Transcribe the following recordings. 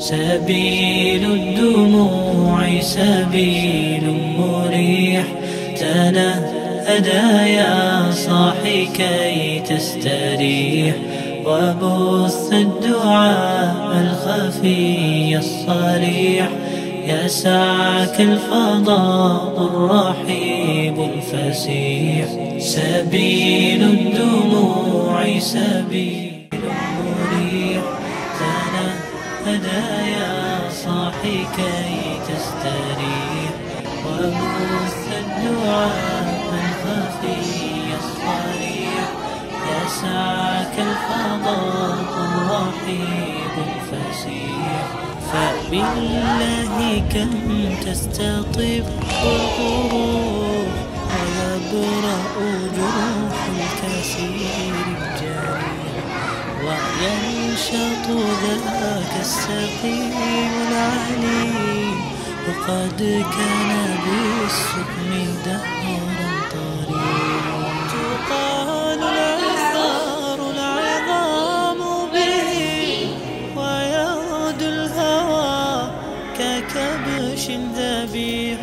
سبيل الدموع سبيل مريح، تنهدى يا صاحي كي تستريح، وبث الدعاء الخفي الصريح، يسعك الفضاء الرحيب الفسيح. سبيل الدموع سبيل مريح، تنهدى يا صاحي كي تستريح، وبث الدعاء الخفي الصريح، يسعك الفضاء الرحيب الفسيح. فبالله كم تستطيب القروح، ويبرأ جروح الكثير الجريح، وينشط ذاك السقيم العليم، وقد كان بالسقم دهرا طريق. تقال الآثار العظام به، ويغدو الهوى ككبش ذبيح،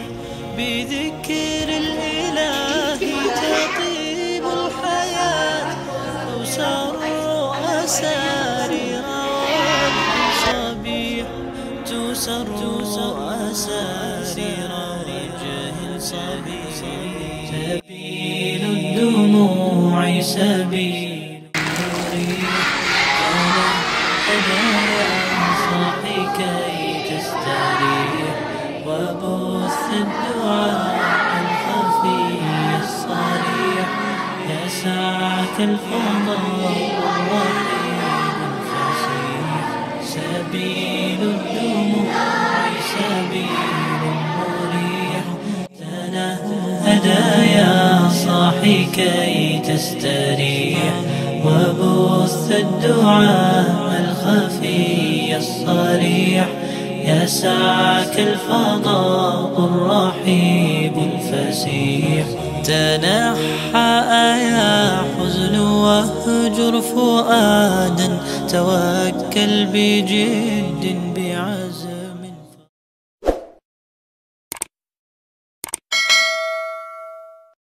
بذكر الإله تطيب الحياة، تسر أسارير صبيح، تسر أسارير وجه صبيح. سبيل الدموع سبيل مريح، تنهدى يا صاحي كي تستريح، وبث الدعاء الخفي الصريح، يسعك الفضاء الرحيب الفسيح. سبيل الدموع سبيل مريح، تنهدى يا صاحي كي تستريح، وبث الدعاء الخفي الصريح، يسعك الفضاء الرحيب الفسيح. تنحى يا حزن واهجر فؤادا، توكل بجد بعزم